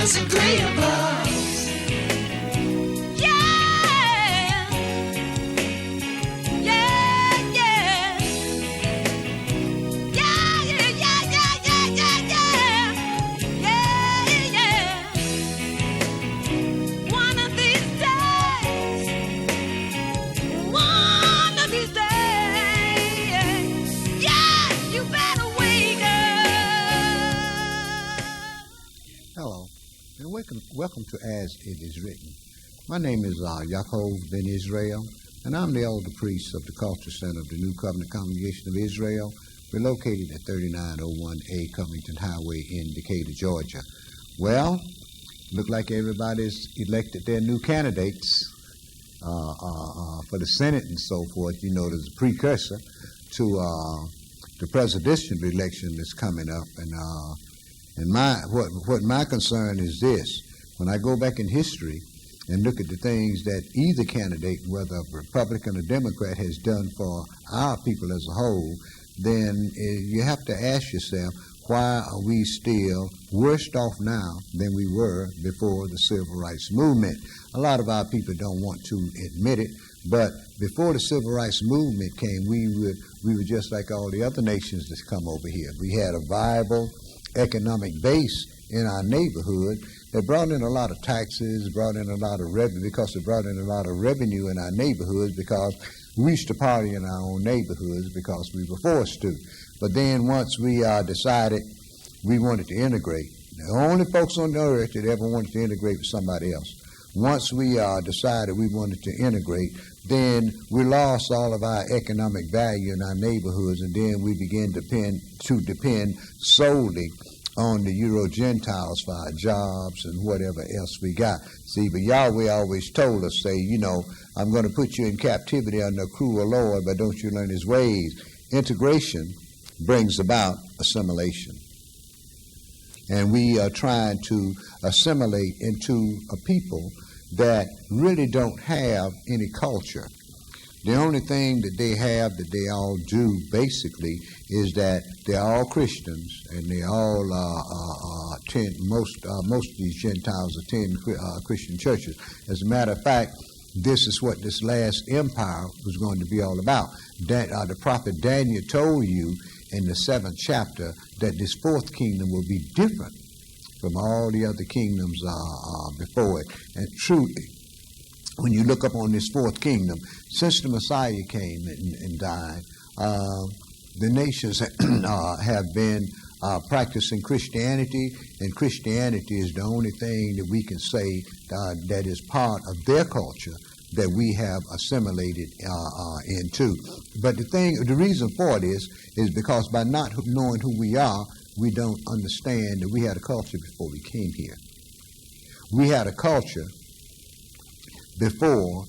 disagreeable. Welcome to As It Is Written. My name is Yaakov Ben Israel, and I'm the elder priest of the Culture Center of the New Covenant Congregation of Israel. We're located at 3901A Covington Highway in Decatur, Georgia. Well, look like everybody's elected their new candidates for the Senate and so forth. You know, there's a precursor to the presidential election that's coming up, and my concern is this. When I go back in history and look at the things that either candidate, whether a Republican or Democrat, has done for our people as a whole, then you have to ask yourself, why are we still worse off now than we were before the Civil Rights Movement? A lot of our people don't want to admit it, but before the Civil Rights Movement came, we were just like all the other nations that's come over here. We had a viable economic base in our neighborhood that brought in a lot of taxes, brought in a lot of revenue, because it brought in a lot of revenue in our neighborhoods because we used to party in our own neighborhoods because we were forced to. But then once we decided we wanted to integrate, the only folks on the earth that ever wanted to integrate with somebody else, once we decided we wanted to integrate, then we lost all of our economic value in our neighborhoods, and then we began to depend solely on the Euro-Gentiles for our jobs and whatever else we got. See, but Yahweh always told us, say, you know, I'm going to put you in captivity under a cruel Lord, but don't you learn his ways. Integration brings about assimilation. And we are trying to assimilate into a people that really don't have any culture. The only thing that they have that they all do basically is that they're all Christians, and they all attend, most of these Gentiles attend Christian churches. As a matter of fact, this is what this last empire was going to be all about. The prophet Daniel told you in the 7th chapter that this fourth kingdom will be different from all the other kingdoms before it. And truly, when you look up on this fourth kingdom, since the Messiah came and died, the nations have been practicing Christianity, and Christianity is the only thing that we can say that is part of their culture that we have assimilated into. But the reason for this is because by not knowing who we are, we don't understand that we had a culture before we came here. We had a culture before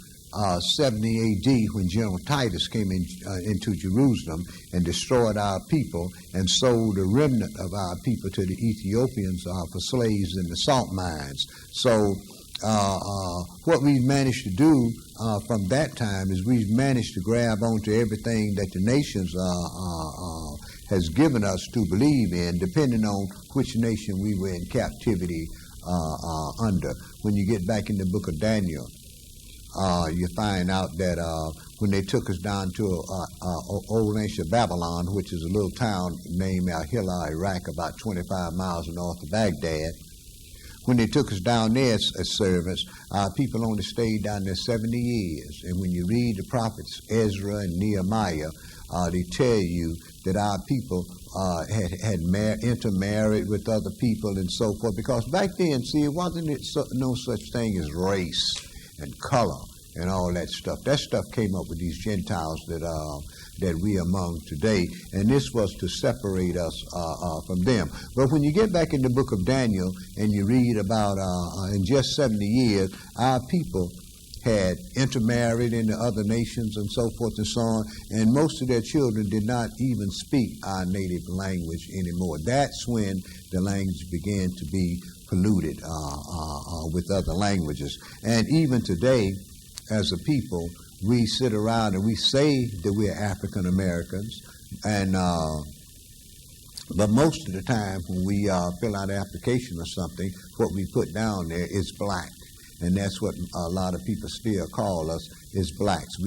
70 A.D. when General Titus came into Jerusalem and destroyed our people and sold a remnant of our people to the Ethiopians for slaves in the salt mines. So what we've managed to do from that time is we've managed to grab onto everything that the nations has given us to believe in, depending on which nation we were in captivity under. When you get back in the book of Daniel, you find out that when they took us down to old ancient Babylon, which is a little town named Al-Hila, Iraq, about 25 miles north of Baghdad, when they took us down there as servants, our people only stayed down there 70 years. And when you read the prophets Ezra and Nehemiah, they tell you that our people had intermarried with other people and so forth. Because back then, see, it wasn't no such thing as race and color and all that stuff. That stuff came up with these Gentiles that we among today, and this was to separate us from them. But when you get back in the book of Daniel and you read about in just 70 years, our people had intermarried into other nations and so forth and so on, and most of their children did not even speak our native language anymore. That's when the language began to be polluted with other languages. And even today, as a people, we sit around and we say that we're African Americans, and But most of the time when we fill out an application or something, what we put down there is black. And that's what a lot of people still call us, is blacks.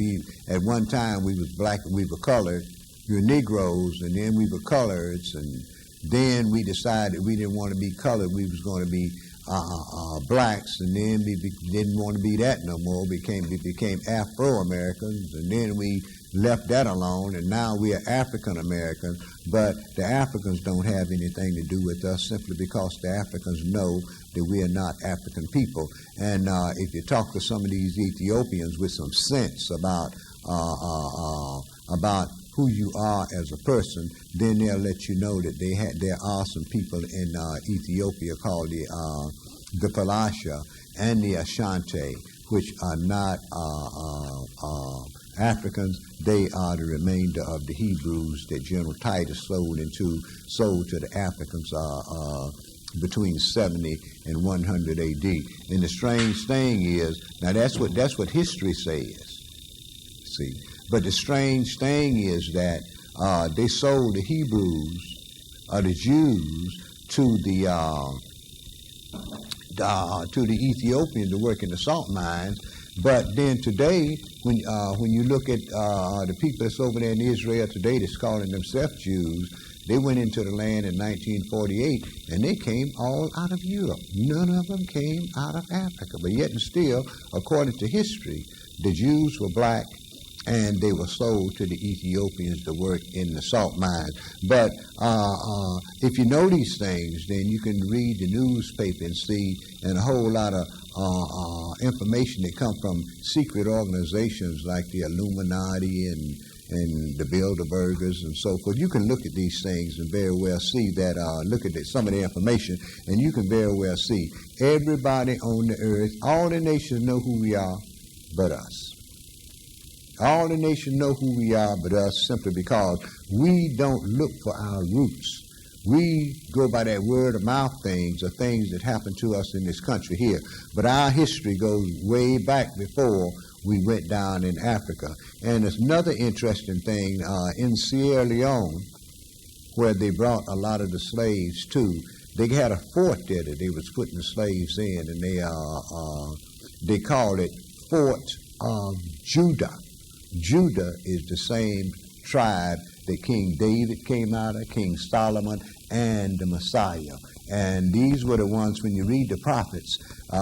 At one time we was black and we were colored. We were Negroes, and then we were coloreds, and then we decided we didn't want to be colored. We was going to be blacks, and then we didn't want to be that no more. We became Afro-Americans, and then we left that alone, and now we are African-Americans, but the Africans don't have anything to do with us simply because the Africans know that we are not African people. And if you talk to some of these Ethiopians with some sense about who you are as a person, then they'll let you know that there are some people in Ethiopia called the Palasha and the Ashanti, which are not Africans. They are the remainder of the Hebrews that General Titus sold to the Africans between 70 and 100 A.D. And the strange thing is, now that's what history says. See, but the strange thing is that they sold the Hebrews, the Jews, to the Ethiopians to work in the salt mines. But then today, when you look at the people that's over there in Israel today that's calling themselves Jews, they went into the land in 1948, and they came all out of Europe. None of them came out of Africa. But yet and still, according to history, the Jews were black, and they were sold to the Ethiopians to work in the salt mines. But if you know these things, then you can read the newspaper and see and a whole lot of information that come from secret organizations like the Illuminati and the Bilderbergers and so forth. You can look at these things and very well see that, look at some of the information, and you can very well see everybody on the earth, all the nations know who we are but us. All the nations know who we are but us simply because we don't look for our roots. We go by that word of mouth things or things that happen to us in this country here. But our history goes way back before we went down in Africa. And there's another interesting thing in Sierra Leone, where they brought a lot of the slaves to. They had a fort there that they was putting the slaves in, and they called it Fort Judah. Judah is the same tribe that King David came out of, King Solomon, and the Messiah. And these were the ones, when you read the prophets,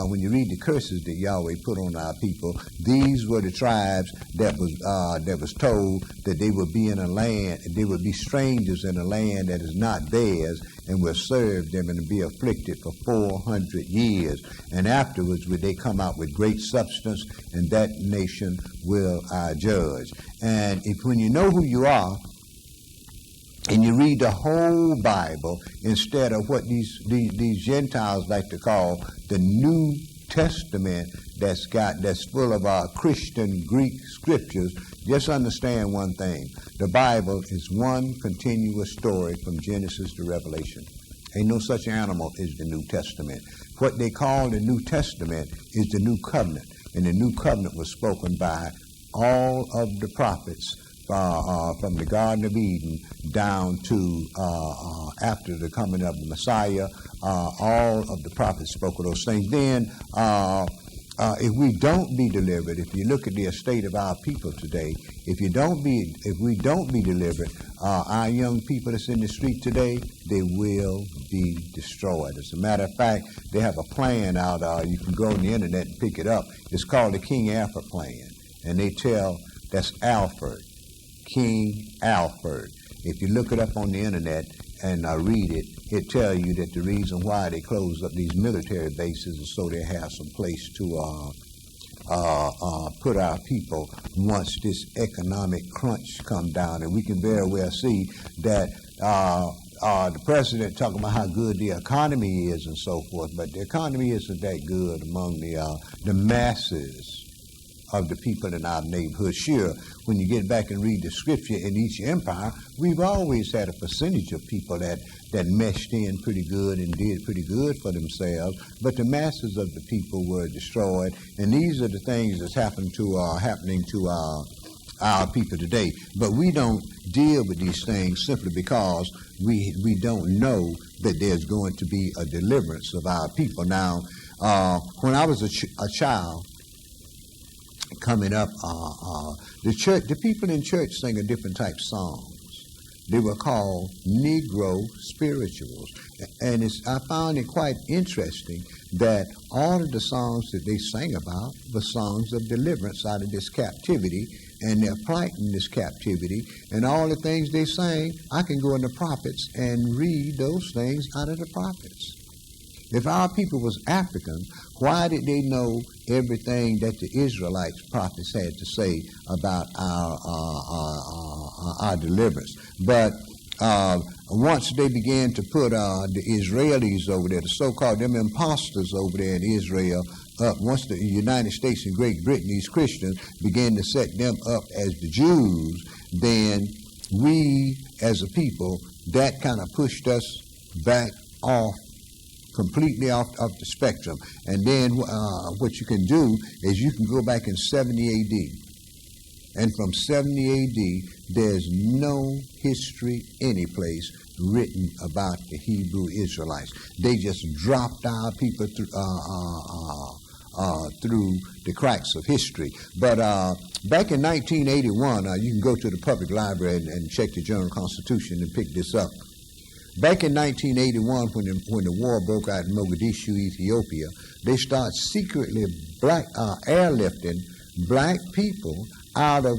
when you read the curses that Yahweh put on our people, these were the tribes that was told that they would be in a land, they would be strangers in a land that is not theirs, and will serve them and be afflicted for 400 years. And afterwards would they come out with great substance, and that nation will I judge. And when you know who you are, and you read the whole Bible instead of what these Gentiles like to call the New Testament, that's full of Christian Greek scriptures, just understand one thing. The Bible is one continuous story from Genesis to Revelation. Ain't no such animal as the New Testament. What they call the New Testament is the New Covenant, and the New Covenant was spoken by all of the prophets from the Garden of Eden down to after the coming of the Messiah. All of the prophets spoke of those things. Then if we don't be delivered, if you look at the state of our people today, if we don't be delivered, our young people that's in the street today, they will be destroyed. As a matter of fact, they have a plan out. You can go on the internet and pick it up. It's called the King Alfred Plan, and they tell that's Alfred, King Alfred. If you look it up on the internet and read it, it tells you that the reason why they close up these military bases is so they have some place to put our people once this economic crunch come down. And we can very well see that the president talking about how good the economy is and so forth, but the economy isn't that good among the masses of the people in our neighborhood. Sure, when you get back and read the scripture, in each empire, we've always had a percentage of people that meshed in pretty good and did pretty good for themselves, but the masses of the people were destroyed. And these are the things that's happening to our people today. But we don't deal with these things simply because we don't know that there's going to be a deliverance of our people. Now, when I was a child coming up, the people in church sang a different type of songs. They were called Negro spirituals. And I found it quite interesting that all of the songs that they sang about were songs of deliverance out of this captivity and their plight in this captivity. And all the things they sang, I can go in the prophets and read those things out of the prophets. If our people was African, why did they know everything that the Israelites prophets had to say about our deliverance? But once they began to put the Israelis over there, the so-called them imposters over there in Israel, up, once the United States and Great Britain, these Christians, began to set them up as the Jews, then we as a people, that kind of pushed us back completely off the spectrum. And then what you can do is you can go back in 70 A.D. And from 70 A.D., there's no history anyplace written about the Hebrew Israelites. They just dropped our people through the cracks of history. But back in 1981, you can go to the public library and check the General Constitution and pick this up. Back in 1981, when the war broke out in Mogadishu, Ethiopia, they started secretly airlifting black people out of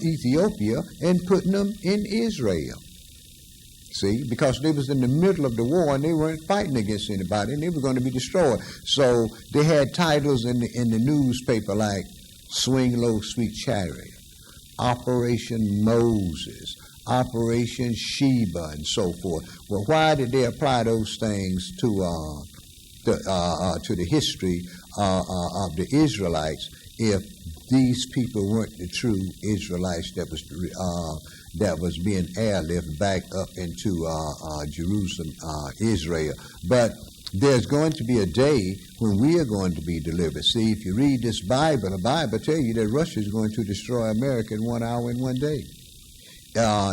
Ethiopia and putting them in Israel. See, because they was in the middle of the war and they weren't fighting against anybody and they were going to be destroyed. So they had titles in the newspaper like Swing Low, Sweet Chariot, Operation Moses, Operation Sheba, and so forth. Well, why did they apply those things to the history of the Israelites if these people weren't the true Israelites that was being airlifted back up into Jerusalem, Israel? But there's going to be a day when we are going to be delivered. See, if you read this Bible, the Bible tells you that Russia is going to destroy America in 1 hour and 1 day. I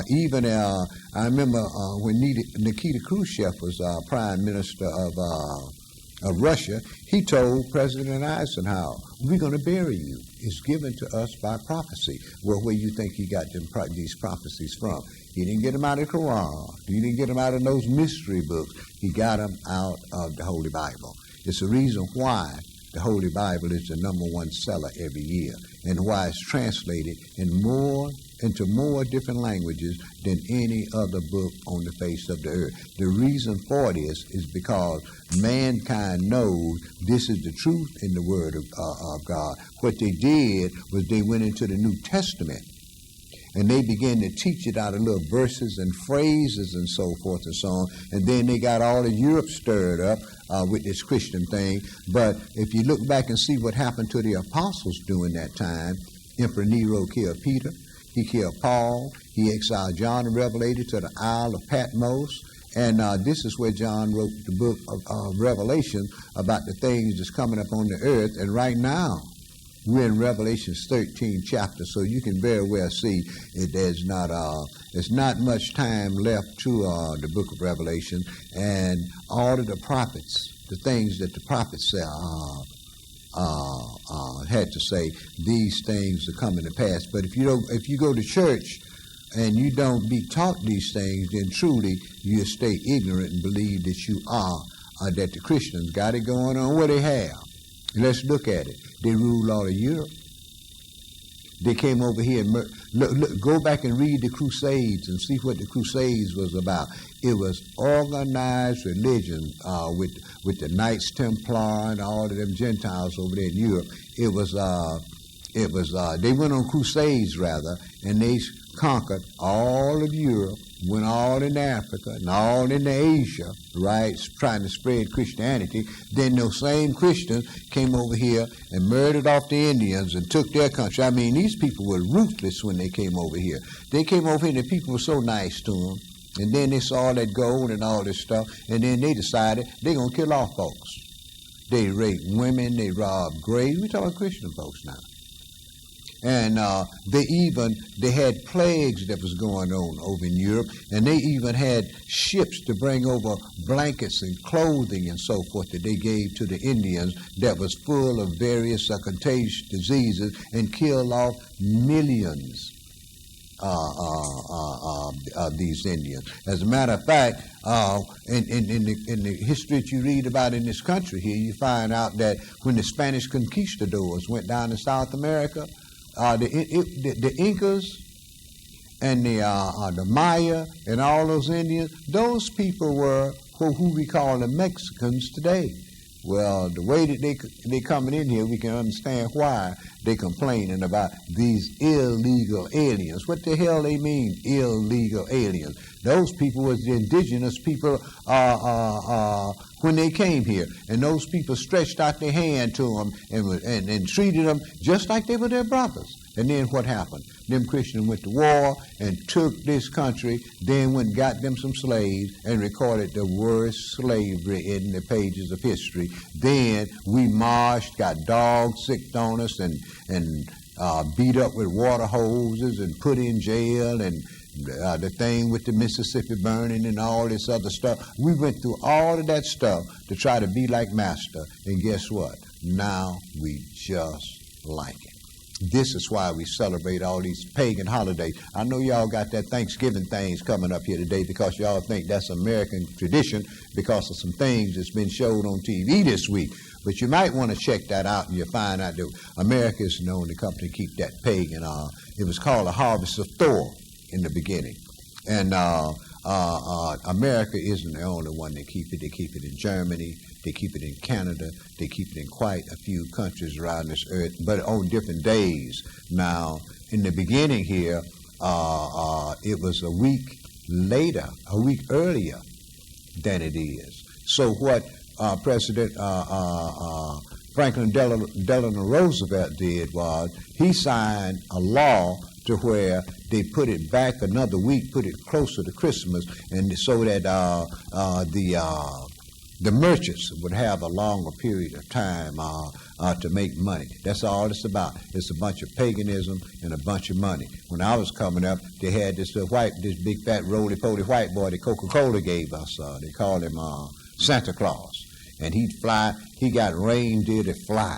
remember when Nikita Khrushchev was prime minister of Russia, he told President Eisenhower, "We're going to bury you. It's given to us by prophecy." Well, where you think he got these prophecies from? He didn't get them out of the Quran. He didn't get them out of those mystery books. He got them out of the Holy Bible. It's the reason why the Holy Bible is the #1 seller every year, and why it's translated into more different languages than any other book on the face of the earth. The reason for this is because mankind knows this is the truth in the Word of God. What they did was they went into the New Testament and they began to teach it out of little verses and phrases and so forth and so on. And then they got all of Europe stirred up with this Christian thing. But if you look back and see what happened to the apostles during that time, Emperor Nero killed Peter. He killed Paul. He exiled John the Revelator to the Isle of Patmos. And this is where John wrote the book of Revelation about the things that's coming up on the earth. And right now, we're in Revelation 13 chapter, so you can very well see there's not much time left to the book of Revelation. And all of the prophets, the things that the prophets had to say, these things are coming to pass. But if you go to church and you don't be taught these things, then truly you stay ignorant and believe that you are that the Christians got it going on. What they have? Let's look at it. They ruled all of Europe. They came over here and go back and read the Crusades and see what the Crusades was about. It was organized religion with the Knights Templar and all of them Gentiles over there in Europe. They went on crusades rather, and they conquered all of Europe, went all into Africa and all into Asia, right, trying to spread Christianity. Then those same Christians came over here and murdered off the Indians and took their country. I mean, these people were ruthless when they came over here. They came over here and the people were so nice to them. And then they saw that gold and all this stuff, and then they decided they're going to kill off folks. They raped women, they robbed graves. We're talking Christian folks now. And they had plagues that was going on over in Europe, and they even had ships to bring over blankets and clothing and so forth that they gave to the Indians that was full of various contagious diseases and killed off millions of these Indians. As a matter of fact, in the history that you read about in this country here, you find out that when the Spanish conquistadors went down to South America, the Incas and the Maya and all those Indians, those people were who we call the Mexicans today. Well, the way that they coming in here, we can understand why they complaining about these illegal aliens. What the hell they mean, illegal aliens? Those people was the indigenous people when they came here, and those people stretched out their hand to them and treated them just like they were their brothers. And then what happened? Them Christians went to war and took this country, then went and got them some slaves and recorded the worst slavery in the pages of history. Then we marched, got dogs sicked on us and beat up with water hoses and put in jail, and the thing with the Mississippi burning and all this other stuff. We went through all of that stuff to try to be like Master. And guess what? Now we just like it. This is why we celebrate all these pagan holidays. I know y'all got that Thanksgiving things coming up here today because y'all think that's American tradition because of some things that's been showed on TV this week. But you might want to check that out, and you'll find out that America is the only company to keep that pagan. It was called the Harvest of Thor in the beginning. And America isn't the only one that keep it. They keep it in Germany. They keep it in Canada. They keep it in quite a few countries around this earth, but on different days. Now, in the beginning here, it was a week earlier than it is. So what President Franklin Delano Roosevelt did was he signed a law to where they put it back another week, put it closer to Christmas, and so that the merchants would have a longer period of time to make money. That's all it's about. It's a bunch of paganism and a bunch of money. When I was coming up, they had this big fat roly-poly white boy that Coca-Cola gave us. They called him Santa Claus. And he'd fly. He got reindeer to fly.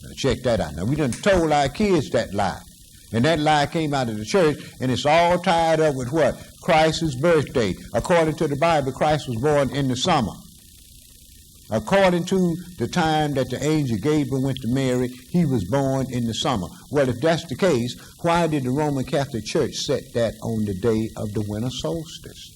Now check that out. Now, we done told our kids that lie. And that lie came out of the church, and it's all tied up with what? Christ's birthday. According to the Bible, Christ was born in the summer. According to the time that the angel Gabriel went to Mary, he was born in the summer. Well, if that's the case, why did the Roman Catholic Church set that on the day of the winter solstice?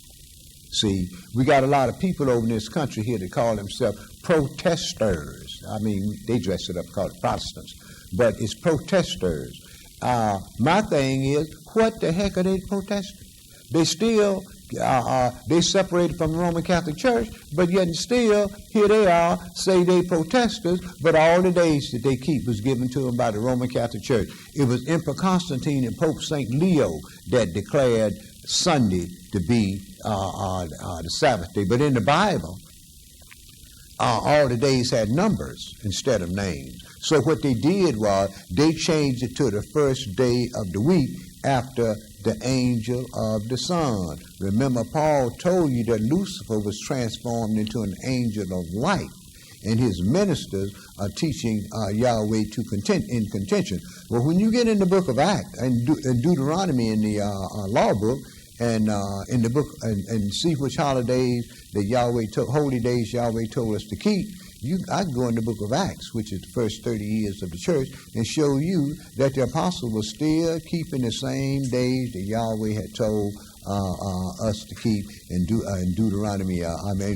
See, we got a lot of people over in this country here that call themselves protesters. I mean, they dress it up, call it Protestants, but it's protesters. My thing is, what the heck are they protesting? They still, they separated from the Roman Catholic Church, but yet still, here they are, say they protesters, but all the days that they keep was given to them by the Roman Catholic Church. It was Emperor Constantine and Pope St. Leo that declared Sunday to be the Sabbath day. But in the Bible, all the days had numbers instead of names. So what they did was they changed it to the first day of the week after the angel of the sun. Remember, Paul told you that Lucifer was transformed into an angel of light, and his ministers are teaching Yahweh in contention. Well, when you get in the book of Acts and Deuteronomy in the law book, and in the book and see which holidays that holy days Yahweh told us to keep, I can go in the book of Acts, which is the first 30 years of the church, and show you that the apostle was still keeping the same days that Yahweh had told us to keep in Deuteronomy,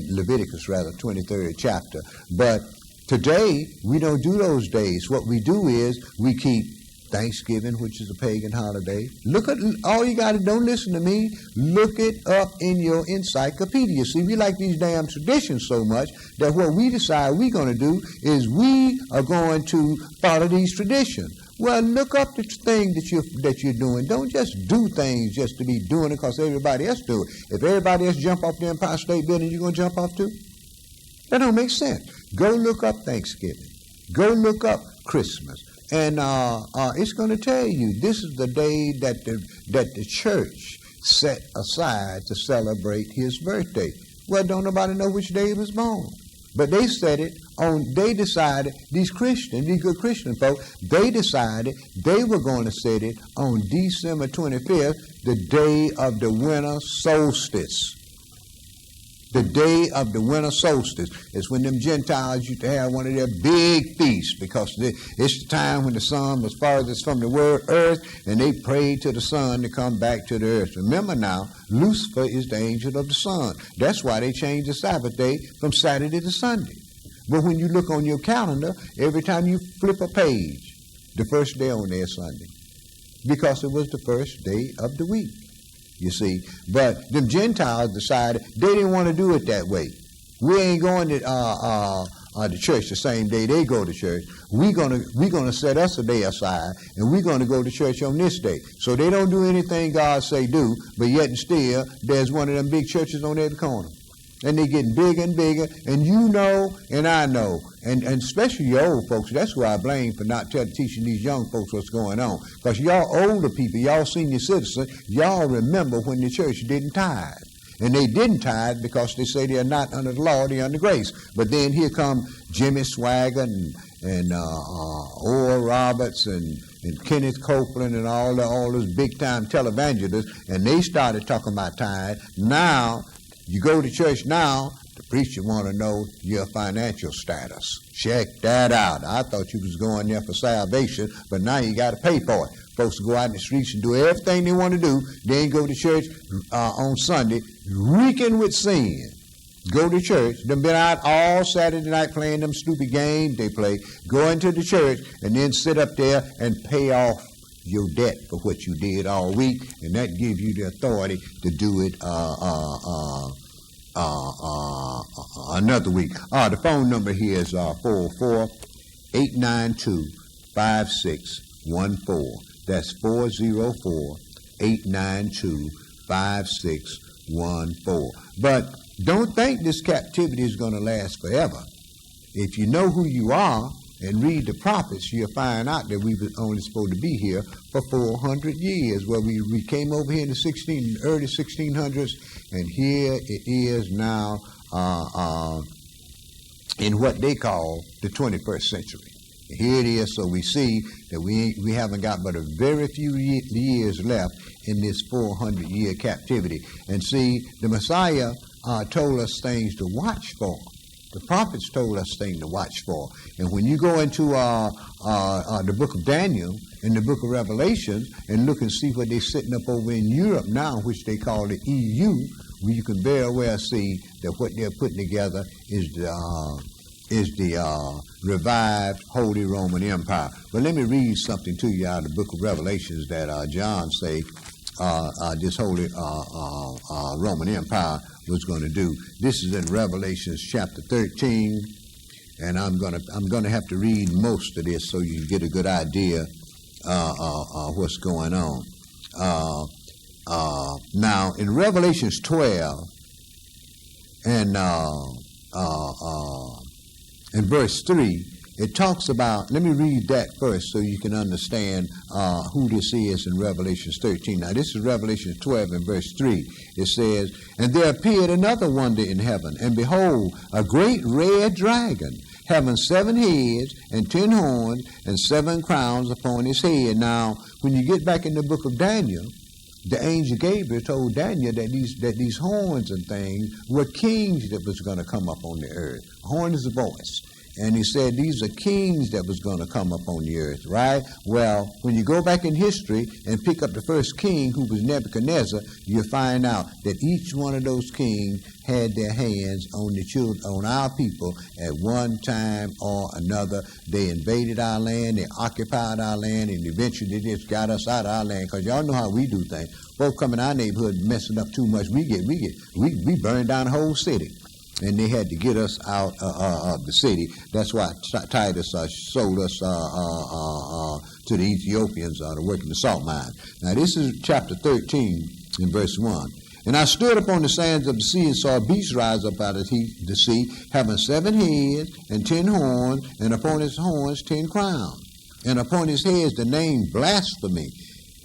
Leviticus rather, 23rd chapter. But today, we don't do those days. What we do is we keep Thanksgiving, which is a pagan holiday. Look at, all you got to, don't listen to me, look it up in your encyclopedia. See, we like these damn traditions so much that what we decide we're going to do is we are going to follow these traditions. Well, look up the thing that you're doing. Don't just do things just to be doing it because everybody else do it. If everybody else jump off the Empire State Building, you're going to jump off too? That don't make sense. Go look up Thanksgiving. Go look up Christmas. And it's going to tell you this is the day that the church set aside to celebrate his birthday. Well, don't nobody know which day he was born. But they said it they decided, these Christians, these good Christian folk, they decided they were going to set it on December 25th, the day of the winter solstice. The day of the winter solstice is when them Gentiles used to have one of their big feasts, because it's the time when the sun was farthest from the earth, and they prayed to the sun to come back to the earth. Remember now, Lucifer is the angel of the sun. That's why they changed the Sabbath day from Saturday to Sunday. But when you look on your calendar, every time you flip a page, the first day on there is Sunday, because it was the first day of the week. You see, but them Gentiles decided they didn't want to do it that way. We ain't going to the church the same day they go to church. We're gonna set us a day aside, and we're gonna go to church on this day. So they don't do anything God say do, but yet and still there's one of them big churches on every corner, and they're getting bigger and bigger. And you know, and I know, and especially your old folks. That's who I blame for not teaching these young folks what's going on. Because y'all older people, y'all senior citizens, y'all remember when the church didn't tithe. And they didn't tithe because they say they're not under the law, they're under grace. But then here come Jimmy Swaggart and Oral Roberts and Kenneth Copeland and all those big-time televangelists, and they started talking about tithe. Now, you go to church now, the preacher want to know your financial status. Check that out. I thought you was going there for salvation, but now you got to pay for it. Folks go out in the streets and do everything they want to do. They ain't go to church on Sunday, reeking with sin. Go to church. Them been out all Saturday night playing them stupid games they play. Go into the church and then sit up there and pay off your debt for what you did all week, and that gives you the authority to do it another week. The phone number here is 404-892-5614. That's 404-892-5614. But don't think this captivity is going to last forever. If you know who you are and read the prophets, you'll find out that we were only supposed to be here for 400 years. Well, we came over here in the early 1600s, and here it is now in what they call the 21st century. Here it is, so we see that we haven't got but a very few years left in this 400-year captivity. And see, the Messiah told us things to watch for. The prophets told us things to watch for. And when you go into the book of Daniel and the book of Revelation and look and see what they're sitting up over in Europe now, which they call the EU, where you can very well see that what they're putting together is the revived Holy Roman Empire. But let me read something to you out of the book of Revelations that John say this Holy Roman Empire was going to do. This is in Revelation chapter 13, and I'm gonna have to read most of this so you get a good idea what's going on. Now in Revelation 12 and in verse 3, it talks about, let me read that first so you can understand who this is in Revelation 13. Now this is Revelation 12 and verse 3. It says, "And there appeared another wonder in heaven, and behold, a great red dragon, having 7 heads and 10 horns and 7 crowns upon his head." Now, when you get back in the book of Daniel, the angel Gabriel told Daniel that these horns and things were kings that was going to come up on the earth. Horn is a voice. And he said these are kings that was going to come up on the earth, right? Well, when you go back in history and pick up the first king, who was Nebuchadnezzar, you'll find out that each one of those kings had their hands on the children, on our people at one time or another. They invaded our land, they occupied our land, and eventually they just got us out of our land. Because y'all know how we do things. Folks come in our neighborhood messing up too much, we burn down the whole city. And they had to get us out of the city. That's why Titus sold us to the Ethiopians to work in the salt mine. Now this is chapter 13 in verse 1. "And I stood upon the sands of the sea and saw a beast rise up out of the sea, having 7 heads and 10 horns, and upon his horns 10 crowns. and upon his head is the name blasphemy.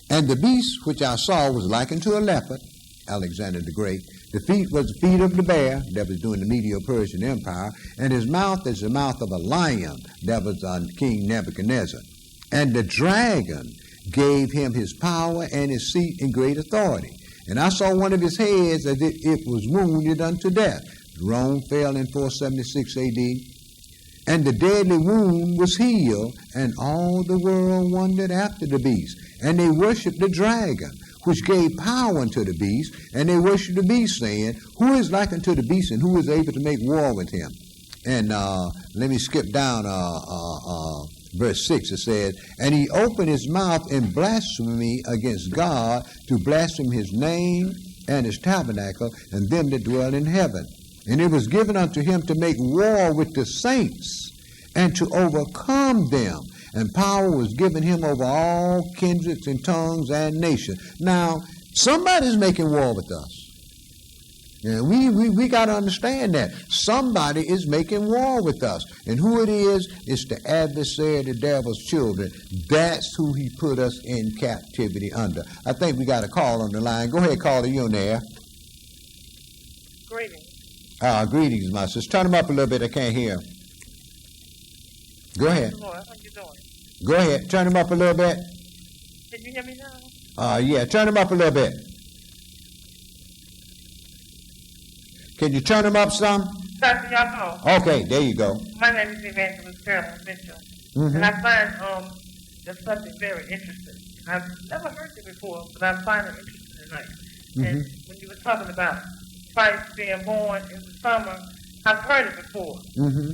And the beast which I saw was likened to a leopard, Alexander the Great. The feet was the feet of the bear, that was during the Medo-Persian Empire, and his mouth is the mouth of a lion, that was King Nebuchadnezzar. And the dragon gave him his power and his seat and great authority. And I saw one of his heads as if it was wounded unto death. Rome fell in 476 A.D., and the deadly wound was healed, and all the world wondered after the beast. And they worshipped the dragon, which gave power unto the beast, and they worshipped the beast, saying, Who is like unto the beast, and who is able to make war with him? And let me skip down verse 6. It says, And he opened his mouth in blasphemy against God, to blaspheme his name and his tabernacle, and them that dwell in heaven. And it was given unto him to make war with the saints, and to overcome them. And power was given him over all kindreds and tongues and nations. Now, somebody's making war with us. And we got to understand that. Somebody is making war with us. And who it is the adversary, the devil's children. That's who he put us in captivity under. I think we got a call on the line. Go ahead, caller, you on there. Greetings. Greetings, my sister. Turn them up a little bit. I can't hear. Go ahead. How you doing? Go ahead. Turn them up a little bit. Can you hear me now? Yeah. Turn them up a little bit. Can you turn them up some? Pastor Yaakov. Okay, there you go. My name is Evangelist Carolyn Mitchell. Mm-hmm. And I find the subject very interesting. I've never heard it before, but I find it interesting tonight. Mm-hmm. And when you were talking about Christ being born in the summer, I've heard it before. Mm-hmm.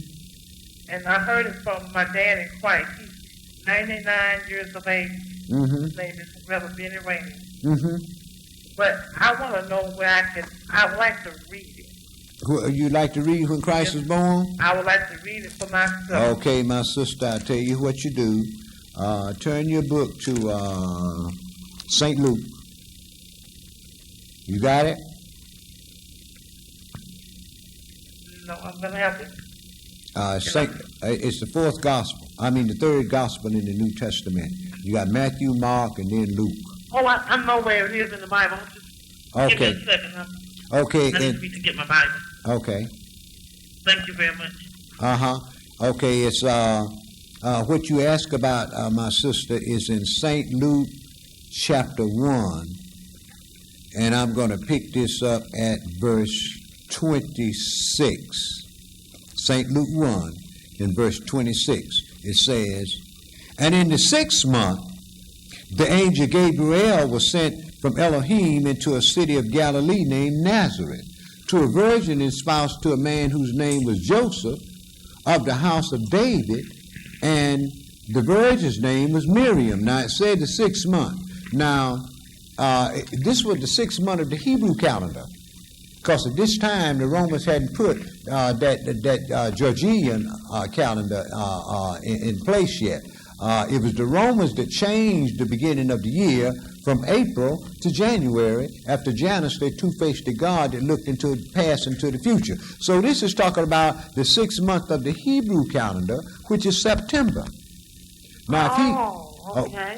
And I heard it from my dad in Christ. He's 99 years of age. Mm-hmm. His name is Reverend Benny Rainey. Mm-hmm. But I want to know where I would like to read it. You like to read when Christ was born? I would like to read it for myself. Okay, my sister, I'll tell you what you do. Turn your book to St. Luke. You got it? No, I'm going to have it. It's the the third gospel in the New Testament. You got Matthew, Mark, and then Luke. Oh, I know where it is in the Bible. Just Okay. give me a second. Huh? Okay. I need to get my Bible. Okay. Thank you very much. Uh-huh. Okay, it's what you ask about, my sister, is in St. Luke chapter 1. And I'm going to pick this up at verse 26. St. Luke 1 in verse 26. It says, And in the 6th month, the angel Gabriel was sent from Elohim into a city of Galilee named Nazareth, to a virgin espoused to a man whose name was Joseph, of the house of David, and the virgin's name was Miriam. Now, it said the 6th month. Now, this was the 6th month of the Hebrew calendar, because at this time the Romans hadn't put that Georgian calendar in place yet. It was the Romans that changed the beginning of the year from April to January. After Janus, they two-faced the God that looked into the past and to the future. So this is talking about the 6th month of the Hebrew calendar, which is September. Now,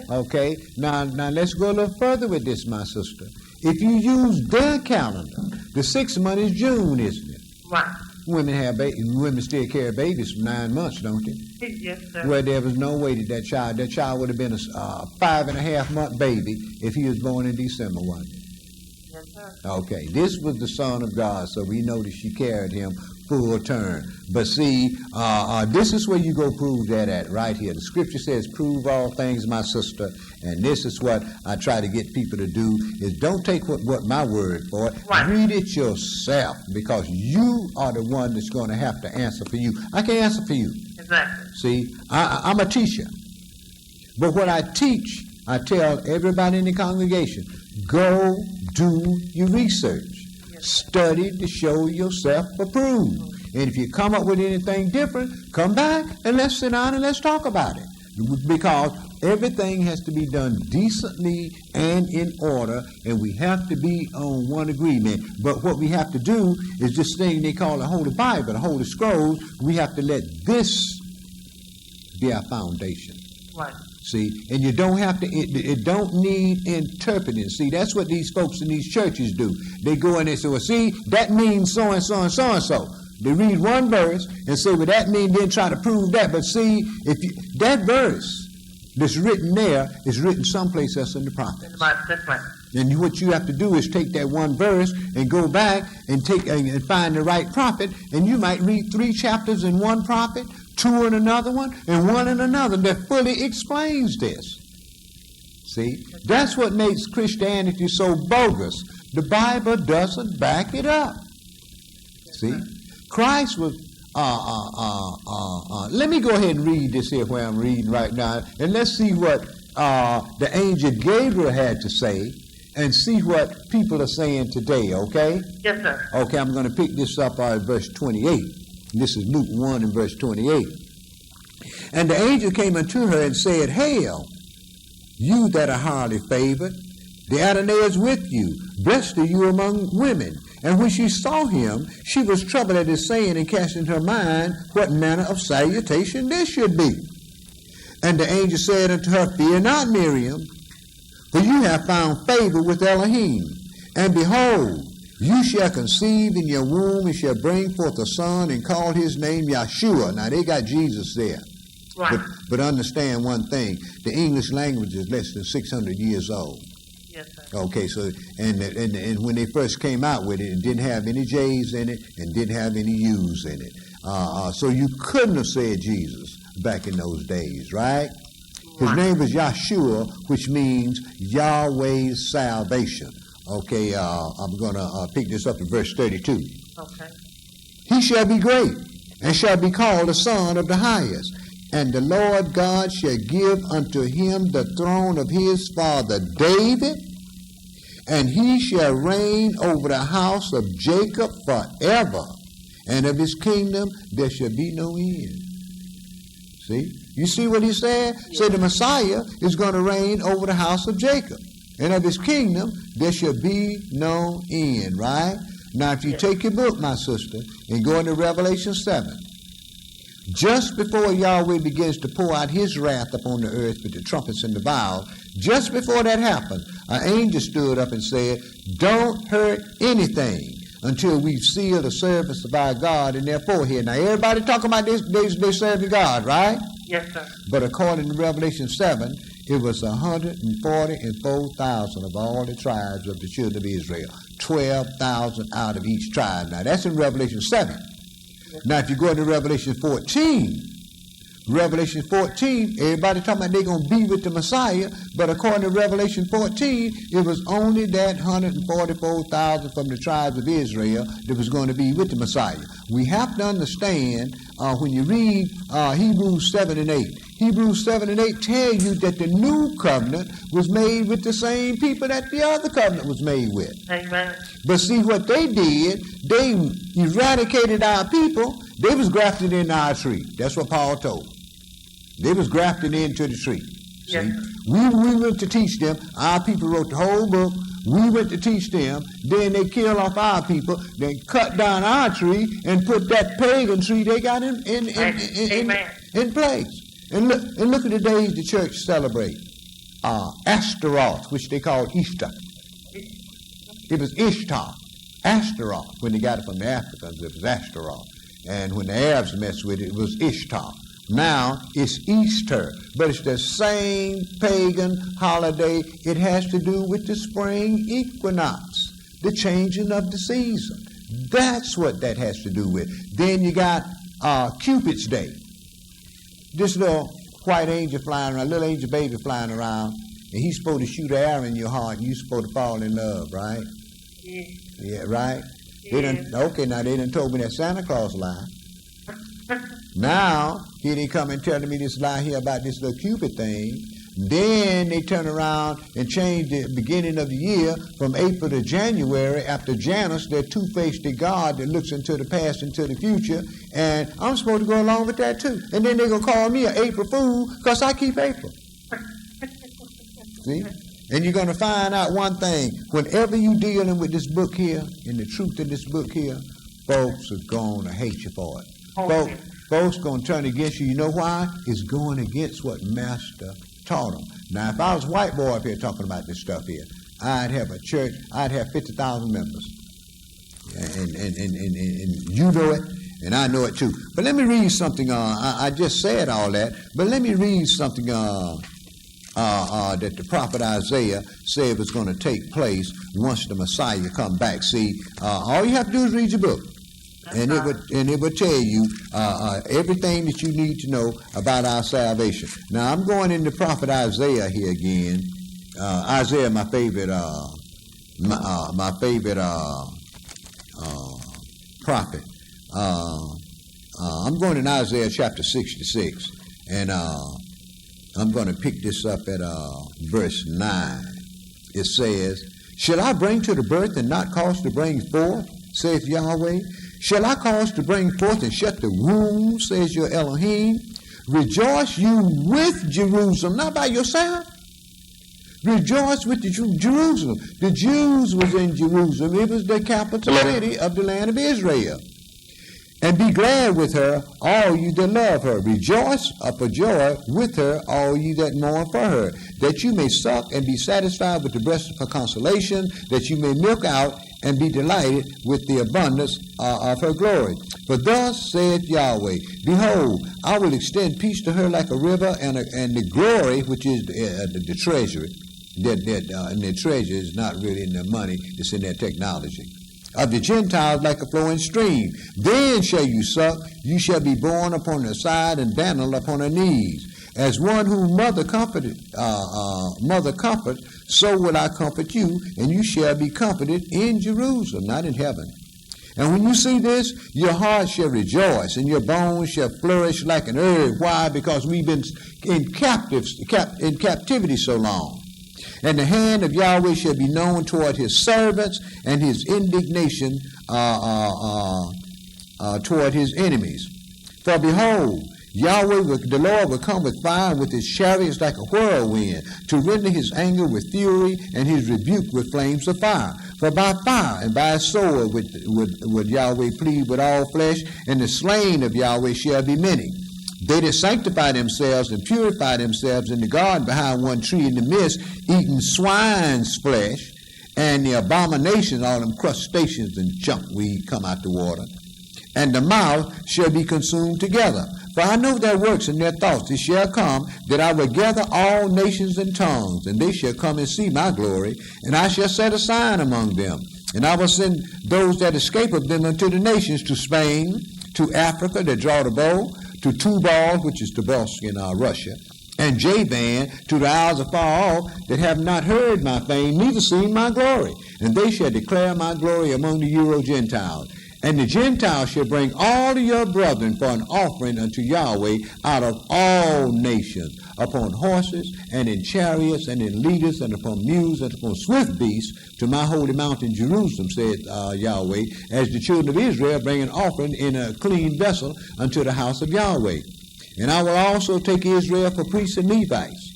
okay. Now let's go a little further with this, my sister. If you use their calendar, the 6th month is June, isn't it? Right. Women still carry babies for 9 months, don't they? Yes, sir. Well, there was no way that child would have been a 5.5-month baby if he was born in December, wasn't it? Yes, sir. Okay, this was the Son of God, so we know that she carried him full term. But see, this is where you go prove that at, right here. The scripture says, prove all things, my sister, and this is what I try to get people to do, is don't take what my word for it. Right. Read it yourself, because you are the one that's going to have to answer for you. I can't answer for you. Exactly. See, I'm a teacher. But what I teach, I tell everybody in the congregation, go do your research. Study to show yourself approved. And if you come up with anything different, come back and let's sit down and let's talk about it. Because everything has to be done decently and in order, and we have to be on one agreement. But what we have to do is this thing they call the Holy Bible, the Holy Scrolls. We have to let this be our foundation. Right. See, and you don't have to, it don't need interpreting. See, that's what these folks in these churches do. They go in and say, well, see, that means so and so and so and so. They read one verse and say, well, that means, then try to prove that. But see, that verse that's written there is written someplace else in the prophets. That's right. And what you have to do is take that one verse and go back and and find the right prophet, and you might read 3 chapters in one prophet, 2 in another one, and 1 in another that fully explains this. See, that's what makes Christianity so bogus. The Bible doesn't back it up. See, Christ was. Let me go ahead and read this here where I'm reading right now, and let's see what the angel Gabriel had to say, and see what people are saying today. Okay? Yes, sir. Okay, I'm going to pick this up at verse 28. This is Luke 1 and verse 28. And the angel came unto her and said, Hail, you that are highly favored, the Adonai is with you. Blessed are you among women. And when she saw him, she was troubled at his saying, and cast in her mind what manner of salutation this should be. And the angel said unto her, Fear not, Miriam, for you have found favor with Elohim. And behold, you shall conceive in your womb, and shall bring forth a son, and call his name Yeshua. Now, they got Jesus there. Right. But understand one thing. The English language is less than 600 years old. Yes, sir. Okay, so, and when they first came out with it, it didn't have any J's in it, and didn't have any U's in it. So you couldn't have said Jesus back in those days, right? His name was Yeshua, which means Yahweh's salvation. Okay, I'm going to pick this up in verse 32. Okay. He shall be great, and shall be called the Son of the Highest. And the Lord God shall give unto him the throne of his father David, and he shall reign over the house of Jacob forever, and of his kingdom there shall be no end. See? You see what he said? Yes. Say the Messiah is going to reign over the house of Jacob, and of his kingdom there shall be no end, right? Now, if you take your book, my sister, and go into Revelation 7, just before Yahweh begins to pour out his wrath upon the earth with the trumpets and the vials, just before that happened, an angel stood up and said, Don't hurt anything until we've sealed the service of our God in their forehead. Now, everybody talking about this, they serving God, right? Yes, sir. But according to Revelation 7, it was 144,000 of all the tribes of the children of Israel. 12,000 out of each tribe. Now, that's in Revelation 7. Now, if you go into Revelation 14, everybody talking about they're going to be with the Messiah, but according to Revelation 14, it was only that 144,000 from the tribes of Israel that was going to be with the Messiah. We have to understand when you read Hebrews 7 and 8, Hebrews 7 and 8 tell you that the new covenant was made with the same people that the other covenant was made with. Amen. But see what they did, they eradicated our people. They was grafted into our tree. That's what Paul told them. They was grafted into the tree. See? Yes. We went to teach them. Our people wrote the whole book. We went to teach them. Then they killed off our people. Then cut down our tree and put that pagan tree they got in place. And look at the days the church celebrate. Ashtaroth, which they call Easter. It was Ishtar. Ashtaroth. When they got it from the Africans, it was Ashtaroth. And when the Arabs messed with it, it was Ishtar. Now it's Easter, but it's the same pagan holiday. It has to do with the spring equinox, the changing of the season. That's what that has to do with. Then you got Cupid's Day. This little white angel flying around, little angel baby flying around, and he's supposed to shoot an arrow in your heart, and you're supposed to fall in love, right? Yeah. Yeah, right? Yeah. Now they done told me that Santa Claus lie. Now, here they come and telling me this lie here about this little Cupid thing. Then they turn around and change the beginning of the year from April to January. After Janus, they're two-faced to God that looks into the past, into the future. And I'm supposed to go along with that too. And then they're going to call me an April fool because I keep April. See? And you're going to find out one thing. Whenever you're dealing with this book here, and the truth in this book here, folks are going to hate you for it. Folks going to turn against you. You know why? It's going against what Master taught them. Now, if I was a white boy up here talking about this stuff here, I'd have a church, I'd have 50,000 members. And you know it, and I know it too. But let me read something. I just said all that, but let me read something that the prophet Isaiah said was going to take place once the Messiah come back. See, all you have to do is read your book. And it would tell you everything that you need to know about our salvation. Now I'm going into prophet Isaiah here again. Isaiah, my favorite prophet. I'm going in Isaiah chapter 66, and I'm going to pick this up at verse 9. It says, "Shall I bring to the birth and not cause to bring forth, saith Yahweh? Shall I cause to bring forth and shut the womb, says your Elohim? Rejoice you with Jerusalem," not by yourself. Rejoice with Jerusalem. The Jews was in Jerusalem. It was the capital city of the land of Israel. "And be glad with her, all you that love her. Rejoice for joy with her, all ye that mourn for her, that you may suck and be satisfied with the breast of her consolation, that you may milk out and be delighted with the abundance of her glory. For thus saith Yahweh, Behold, I will extend peace to her like a river, and the glory, which is the treasury, and their treasure is not really in their money, it's in their technology, of the Gentiles like a flowing stream. Then shall you suck, you shall be borne upon her side and dandled upon her knees. As one whom mother comfort, so will I comfort you, and you shall be comforted in Jerusalem," not in heaven. "And when you see this, your heart shall rejoice, and your bones shall flourish like an herb." Why? Because we've been in captivity so long. "And the hand of Yahweh shall be known toward his servants, and his indignation toward his enemies. For behold, the Lord will come with fire, and with his chariots like a whirlwind, to render his anger with fury, and his rebuke with flames of fire. For by fire and by a sword would Yahweh plead with all flesh, and the slain of Yahweh shall be many. They that sanctify themselves and purify themselves in the garden behind one tree in the midst, eating swine's flesh, and the abomination, all them crustaceans and junk weed come out the water. And the mouth shall be consumed together. For I know their works and their thoughts. It shall come that I will gather all nations and tongues, and they shall come and see my glory, and I shall set a sign among them. And I will send those that escape of them unto the nations, to Spain, to Africa that draw the bow, to Tubal, which is Tobolsk in Russia, and Javan, to the isles afar off, that have not heard my fame, neither seen my glory. And they shall declare my glory among the Euro-Gentiles. And the Gentiles shall bring all of your brethren for an offering unto Yahweh out of all nations, upon horses, and in chariots, and in leaders, and upon mules, and upon swift beasts, to my holy mountain Jerusalem, said Yahweh, as the children of Israel bring an offering in a clean vessel unto the house of Yahweh. And I will also take Israel for priests and Levites.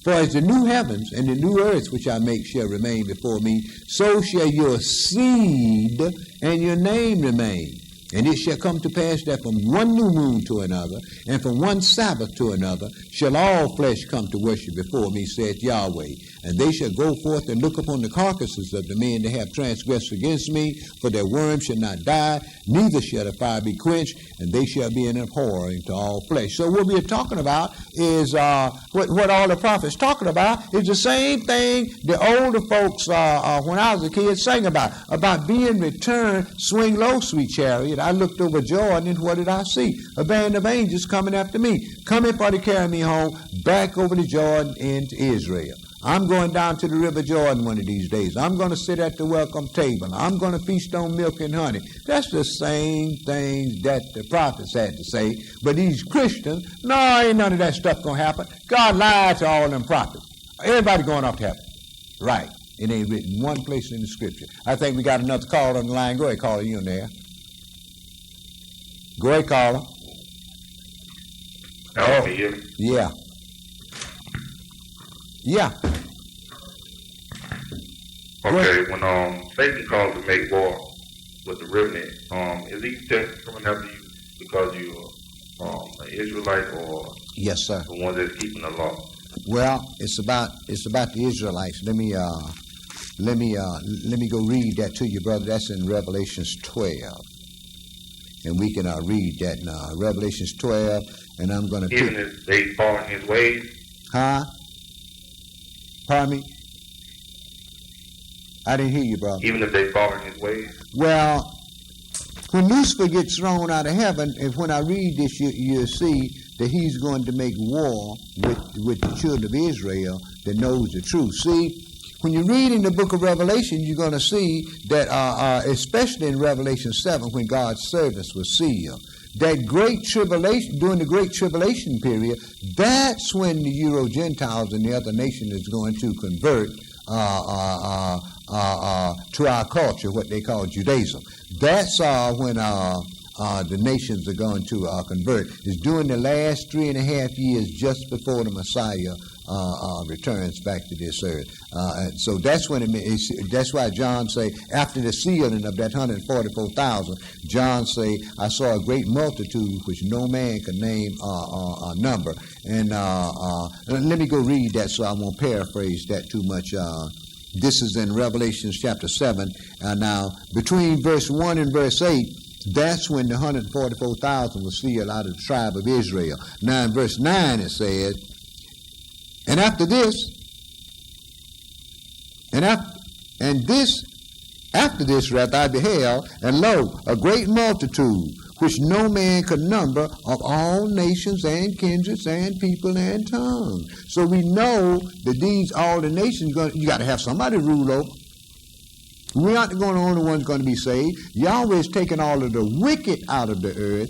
For as the new heavens and the new earth which I make shall remain before me, so shall your seed and your name remain. And it shall come to pass that from one new moon to another, and from one Sabbath to another, shall all flesh come to worship before me, saith Yahweh. And they shall go forth and look upon the carcasses of the men that have transgressed against me, for their worm shall not die, neither shall the fire be quenched, and they shall be an abhorring to all flesh. So what we're talking about is, what all the prophets talking about is the same thing the older folks, when I was a kid, sang about being returned. Swing low, sweet chariot. I looked over Jordan, and what did I see? A band of angels coming after me, coming for to carry me home back over the Jordan into Israel. I'm going down to the River Jordan one of these days. I'm going to sit at the welcome table. I'm going to feast on milk and honey. That's the same thing that the prophets had to say. But these Christians, no, ain't none of that stuff going to happen. God lied to all them prophets. Everybody going up to heaven. Right. It ain't written one place in the scripture. I think we got another caller on the line. Go ahead, caller. You in there. Go ahead, caller. Can you hear me? Yeah. Yeah. Okay, when Satan calls to make war with the remnant, is he coming after you because you an Israelite or Yes, sir. the one that's keeping the law? Well, it's about the Israelites. Let me go read that to you, brother. That's in Revelations 12. And we can read that now. Revelations 12, and I'm going to Even if they fall in his ways? Huh? Pardon me? I didn't hear you, brother. Even if they fall in his ways? Well, when Lucifer gets thrown out of heaven, and when I read this, you'll see that he's going to make war with the children of Israel that knows the truth. See, when you read in the book of Revelation, you're going to see that, especially in Revelation 7, when God's service was sealed, that great tribulation, during the great tribulation period, that's when the Euro-Gentiles and the other nation is going to convert to our culture, what they call Judaism. That's when the nations are going to convert. It's during the last 3.5 years just before the Messiah returns back to this earth. And so that's when that's why John say, after the sealing of that 144,000, John say, I saw a great multitude which no man could name a number. And let me go read that so I won't paraphrase that too much. This is in Revelation chapter 7. Now, between verse 1 and verse 8, that's when the 144,000 was sealed out of the tribe of Israel. Now, in verse 9 it says, and after this, after this I beheld, and lo, a great multitude, which no man could number, of all nations and kindreds and people and tongues. So we know that all the nations, you got to have somebody to rule over. We aren't going to the only ones going to be saved. Yahweh is taking all of the wicked out of the earth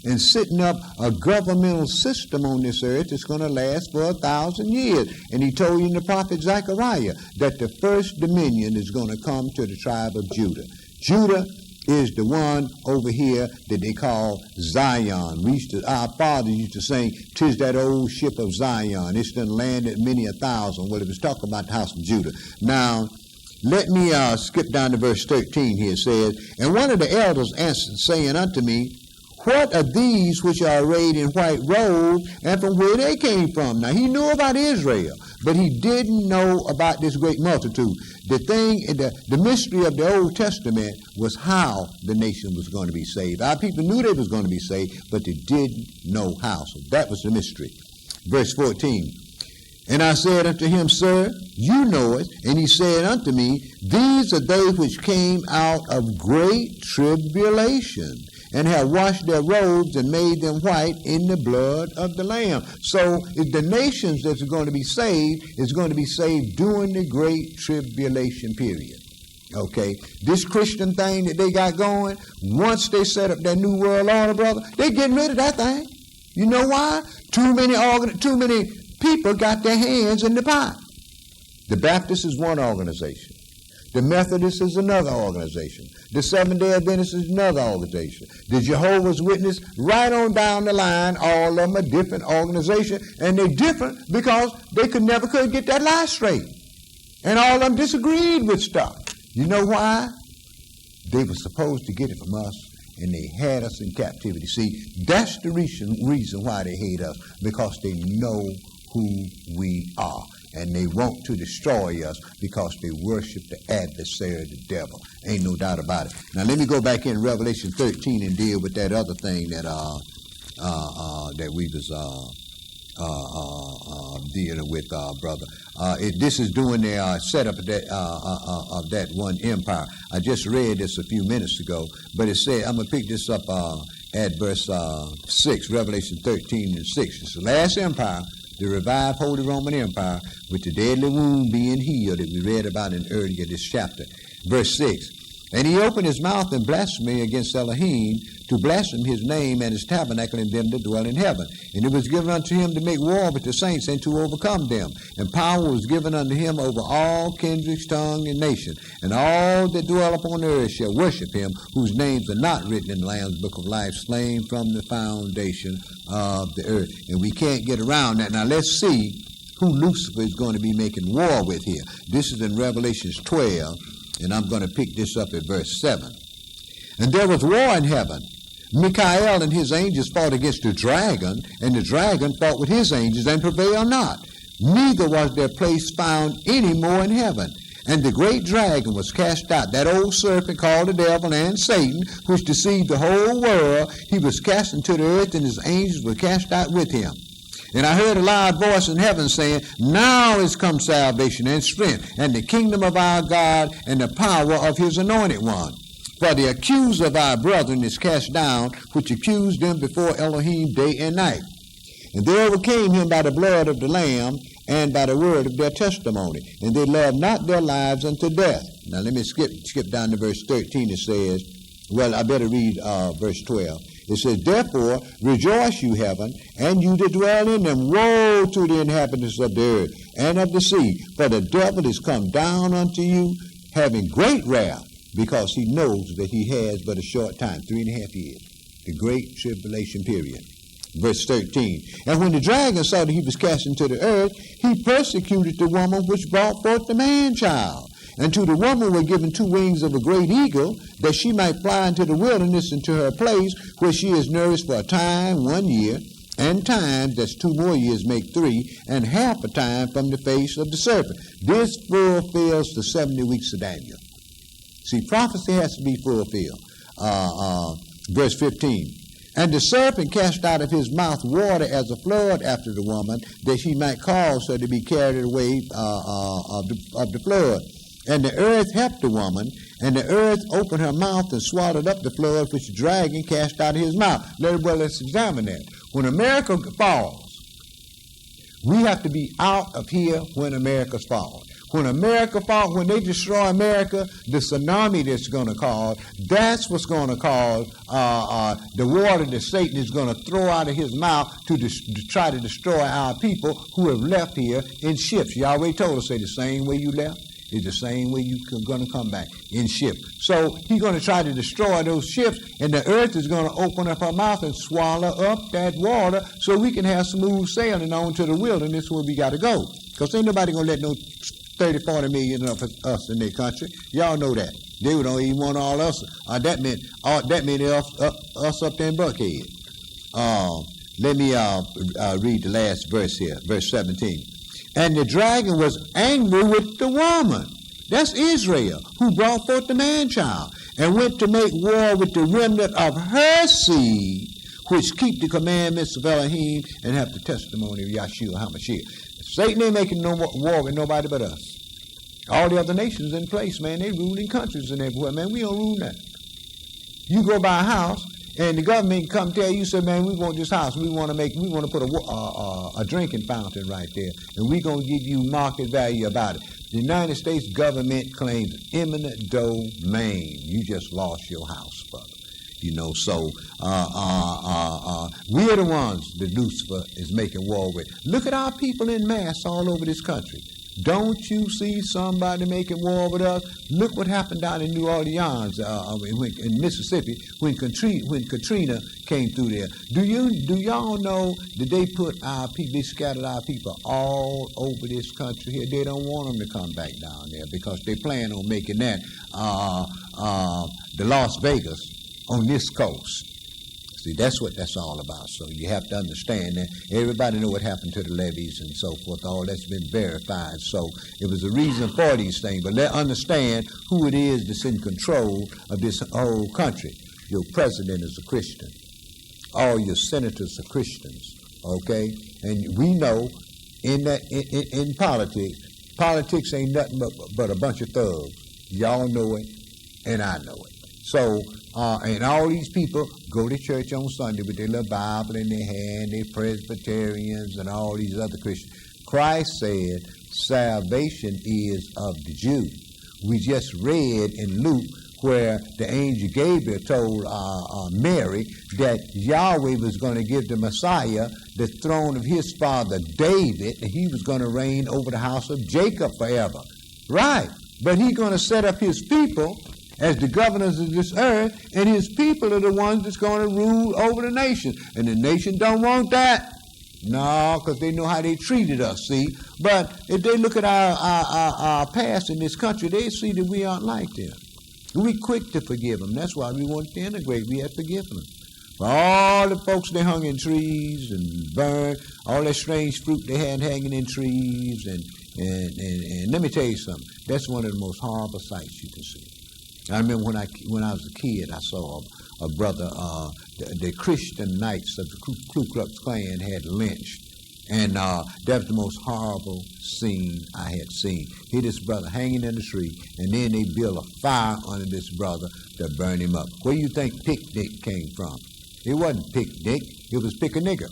and setting up a governmental system on this earth that's going to last for 1,000 years. And he told you in the prophet Zechariah that the first dominion is going to come to the tribe of Judah. Judah is the one over here that they call Zion. Our fathers used to sing, "'Tis that old ship of Zion. It's done landed many 1,000." Well, it was talking about the house of Judah. Now, let me skip down to verse 13 here. It says, and one of the elders answered, saying unto me, what are these which are arrayed in white robes, and from where they came from? Now, he knew about Israel, but he didn't know about this great multitude. The mystery of the Old Testament was how the nation was going to be saved. Our people knew they was going to be saved, but they didn't know how. So that was the mystery. Verse 14. And I said unto him, Sir, you know it. And he said unto me, These are they which came out of great tribulation, and have washed their robes and made them white in the blood of the Lamb. So if the nations that's going to be saved is going to be saved during the great tribulation period. Okay, this Christian thing that they got going, once they set up their new world order, brother, they getting rid of that thing. You know why? Too many people got their hands in the pot. The Baptist is one organization. The Methodist is another organization. The Seventh-day Adventist is another organization. The Jehovah's Witness, right on down the line, all of them are different organizations, and they're different because they could get that lie straight. And all of them disagreed with stuff. You know why? They were supposed to get it from us, and they had us in captivity. See, that's the reason why they hate us, because they know who we are. And they want to destroy us because they worship the adversary, the devil. Ain't no doubt about it. Now let me go back in Revelation 13 and deal with that other thing that we was dealing with, brother. This is doing the setup of that one empire. I just read this a few minutes ago, but it said, I'm going to pick this up at verse 6, Revelation 13 and 6. It's the last empire, the revived Holy Roman Empire, with the deadly wound being healed that we read about in earlier this chapter. Verse 6, and he opened his mouth in blasphemy against Elohim, to blaspheme his name and his tabernacle and them that dwell in heaven. And it was given unto him to make war with the saints and to overcome them. And power was given unto him over all kindreds, tongue, and nation. And all that dwell upon the earth shall worship him, whose names are not written in the Lamb's book of life, slain from the foundation of the earth. And we can't get around that. Now let's see who Lucifer is going to be making war with here. This is in Revelation 12, and I'm going to pick this up at verse 7. And there was war in heaven. Michael and his angels fought against the dragon, and the dragon fought with his angels and prevailed not. Neither was their place found any more in heaven. And the great dragon was cast out, that old serpent called the devil and Satan, which deceived the whole world. He was cast into the earth, and his angels were cast out with him. And I heard a loud voice in heaven saying, Now is come salvation and strength, and the kingdom of our God, and the power of his anointed one. For the accuser of our brethren is cast down, which accused them before Elohim day and night. And they overcame him by the blood of the Lamb and by the word of their testimony. And they loved not their lives unto death. Now let me skip down to verse 13. It says, well, I better read verse 12. It says, Therefore rejoice, you heaven, and you that dwell in them. Woe to the inhabitants of the earth and of the sea, for the devil is come down unto you, having great wrath, because he knows that he has but a short time, 3.5 years, the great tribulation period. Verse 13, And when the dragon saw that he was cast into the earth, he persecuted the woman which brought forth the man-child. And to the woman were given 2 wings of a great eagle, that she might fly into the wilderness, into her place, where she is nourished for a time, 1 year, and time, that's 2 more years make 3, and half a time from the face of the serpent. This fulfills the 70 weeks of Daniel. See, prophecy has to be fulfilled. Verse 15. And the serpent cast out of his mouth water as a flood after the woman, that he might cause her to be carried away of the flood. And the earth helped the woman, and the earth opened her mouth and swallowed up the flood which the dragon cast out of his mouth. Let's examine that. When America falls, we have to be out of here when America's falling. When America falls, when they destroy America, the tsunami that's going to cause, that's what's going to cause the water that Satan is going to throw out of his mouth to try to destroy our people who have left here in ships. Yahweh told us, say, the same way you left is the same way you're going to come back, in ships. So he's going to try to destroy those ships, and the earth is going to open up her mouth and swallow up that water so we can have smooth sailing on to the wilderness where we got to go. Because ain't nobody going to let no 30, 40 million of us in their country. Y'all know that. They don't even want all us. That meant us up there in Buckhead. Let me read the last verse here, verse 17. And the dragon was angry with the woman. That's Israel, who brought forth the man-child, and went to make war with the remnant of her seed, which keep the commandments of Elohim and have the testimony of Yahshua HaMashiach. Satan ain't making no war with nobody but us. All the other nations in place, man, they ruling countries and everywhere, man. We don't rule that. You go by a house, and the government come tell you, say, man, we want this house. We want to put a drinking fountain right there, and we're going to give you market value about it. The United States government claims eminent domain. You just lost your house, brother. You know, so we're the ones that Lucifer is making war with. Look at our people in mass all over this country. Don't you see somebody making war with us? Look what happened down in New Orleans, in Mississippi, when Katrina came through there. Do y'all know that they put our people, they scattered our people all over this country here? They don't want them to come back down there because they plan on making that the Las Vegas on this coast. See, that's what that's all about. So you have to understand that everybody know what happened to the levees and so forth. All that's been verified. So it was a reason for these things. But let's understand who it is that's in control of this whole country. Your president is a Christian. All your senators are Christians. Okay? And we know in politics ain't nothing but a bunch of thugs. Y'all know it, and I know it. So, and all these people go to church on Sunday with their little Bible in their hand, they're Presbyterians and all these other Christians. Christ said salvation is of the Jews. We just read in Luke where the angel Gabriel told Mary that Yahweh was going to give the Messiah the throne of his father David, and he was going to reign over the house of Jacob forever. Right. But he's going to set up his people as the governors of this earth, and his people are the ones that's going to rule over the nation. And the nation don't want that. No, because they know how they treated us, see. But if they look at our past in this country, they see that we aren't like them. We quick to forgive them. That's why we want to integrate. We have forgiven them. All the folks they hung in trees and burned, all that strange fruit they had hanging in trees, and let me tell you something, that's one of the most horrible sights you can see. I remember when I was a kid, I saw a brother, the Christian Knights of the Ku Klux Klan had lynched. And that was the most horrible scene I had seen. Here this brother hanging in the tree, and then they built a fire under this brother to burn him up. Where do you think picnic came from? It wasn't picnic, it was pick a nigger.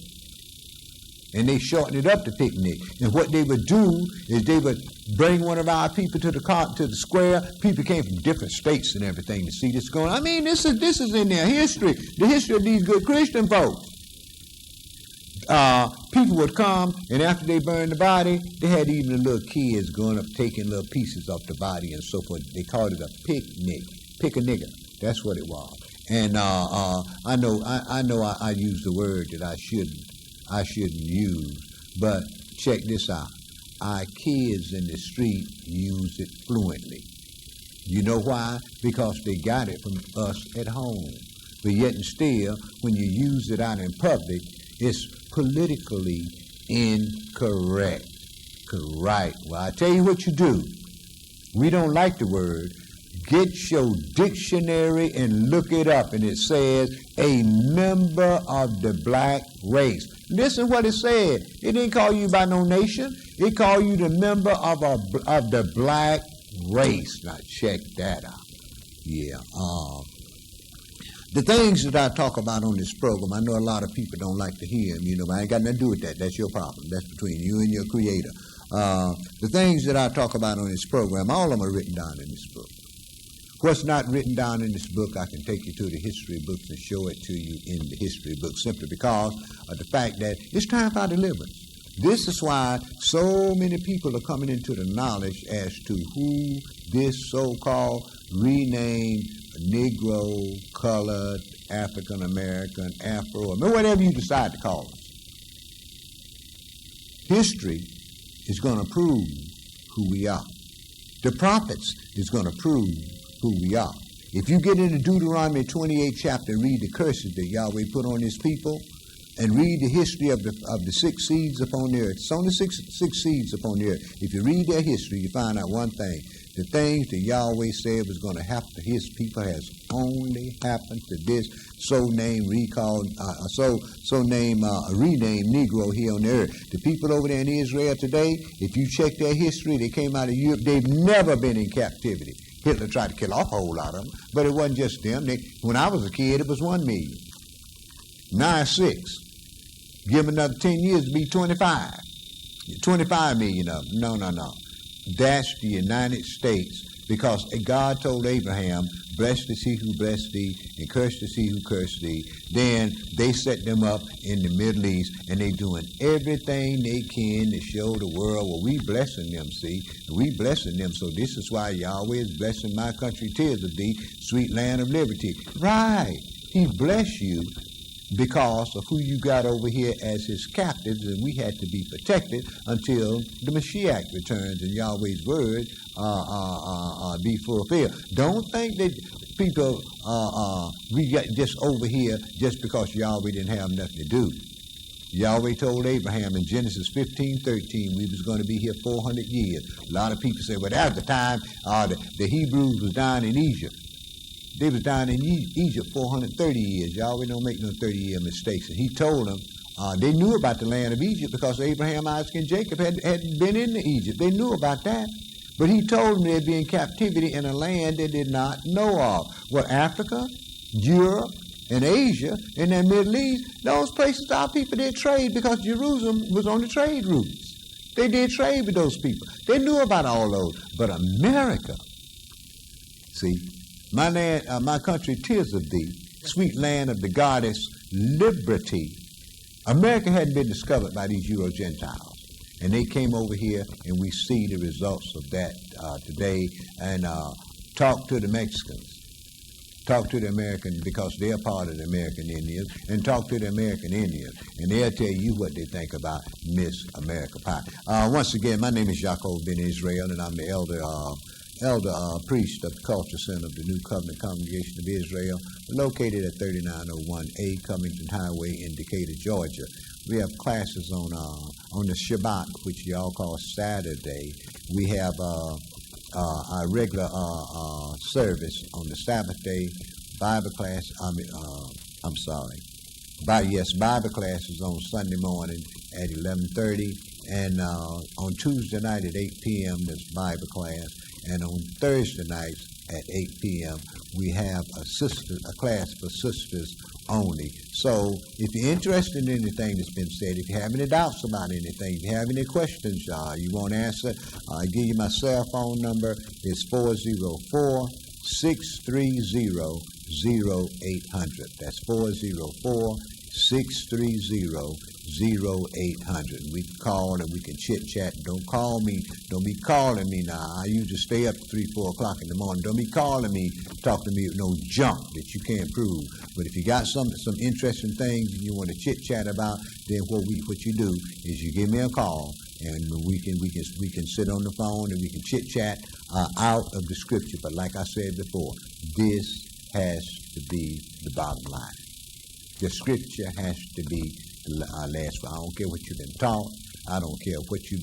And they shortened it up to picnic. And what they would do is they would bring one of our people to the square. People came from different states and everything to see this going on. I mean, this is in their history, the history of these good Christian folks. People would come, and after they burned the body, they had even the little kids going up taking little pieces off the body and so forth. They called it a picnic, pick a nigger. That's what it was. And I know I used the word that I shouldn't use, but check this out. Our kids in the street use it fluently. You know why? Because they got it from us at home. But yet and still, when you use it out in public, it's politically incorrect. Right. Well, I tell you what you do. We don't like the word. Get your dictionary and look it up, and it says a member of the black race. Listen what it said. It didn't call you by no nation. It called you the member of the black race. Now check that out. Yeah. The things that I talk about on this program, I know a lot of people don't like to hear them. You know, I ain't got nothing to do with that. That's your problem. That's between you and your Creator. The things that I talk about on this program, all of them are written down in this book. What's not written down in this book, I can take you to the history books and show it to you in the history books, simply because of the fact that it's time for our deliverance. This is why so many people are coming into the knowledge as to who this so-called renamed Negro, colored, African American, Afro, or whatever you decide to call us. History is going to prove who we are. The prophets is going to prove who we are. If you get into Deuteronomy 28 chapter and read the curses that Yahweh put on his people, and read the history of the 6 seeds upon the earth. It's only six seeds upon the earth. If you read their history, you find out one thing. The things that Yahweh said was going to happen to his people has only happened to this renamed Negro here on the earth. The people over there in Israel today, if you check their history, they came out of Europe. They've never been in captivity. Hitler tried to kill off a whole lot of them, but it wasn't just them. When I was a kid, it was 1 million. Now it's 6. Give them another 10 years to be 25. 25 million of them. No. That's the United States, because God told Abraham, blessed is he who blessed thee, and cursed is he who cursed thee. Then they set them up in the Middle East, and they doing everything they can to show the world, well, we blessing them, see? We blessing them, so this is why Yahweh is blessing my country, tears of thee, sweet land of liberty. Right. He bless you because of who you got over here as his captives, and we had to be protected until the Mashiach returns and Yahweh's word be fulfilled. Don't think that people we got just over here just because Yahweh didn't have nothing to do. Yahweh told Abraham in Genesis 15:13 we was going to be here 400 years. A lot of people say, well, that was the time the Hebrews was down in Egypt. They was down in Egypt 430 years. Yahweh don't make no 30-year mistakes. And he told them, they knew about the land of Egypt because Abraham, Isaac, and Jacob had been into Egypt. They knew about that. But he told them they'd be in captivity in a land they did not know of. Well, Africa, Europe, and Asia, and the Middle East, those places our people did trade because Jerusalem was on the trade routes. They did trade with those people. They knew about all those. But America, see, my land, my country, tears of thee, sweet land of the goddess liberty. America hadn't been discovered by these Euro-Gentiles. And they came over here, and we see the results of that today. And talk to the Mexicans. Talk to the Americans, because they're part of the American Indians. And talk to the American Indians. And they'll tell you what they think about Miss America Pie. Once again, my name is Yaakov Ben Israel, and I'm the elder elder priest of the Culture Center of the New Covenant Congregation of Israel, located at 3901A Covington Highway in Decatur, Georgia. We have classes on the Shabbat, which y'all call Saturday. We have our regular service on the Sabbath day. Bible class. Bible class is on Sunday morning at 11:30, and on Tuesday night at 8 p.m. there's Bible class, and on Thursday nights at 8 p.m. we have a class for sisters only. So if you're interested in anything that's been said, if you have any doubts about anything, if you have any questions you want to answer, I'll give you my cell phone number. It's 404-630-0800. That's 404-630-0800. We can call and we can chit-chat. Don't call me. Don't be calling me now. I usually stay up to 3, 4 o'clock in the morning. Don't be calling me, talking to me with no junk that you can't prove. But if you got some interesting things and you want to chit-chat about, then what you do is you give me a call, and we can sit on the phone and we can chit-chat out of the scripture. But like I said before, this has to be the bottom line. The scripture has to be last. I don't care what you've been taught. I don't care what you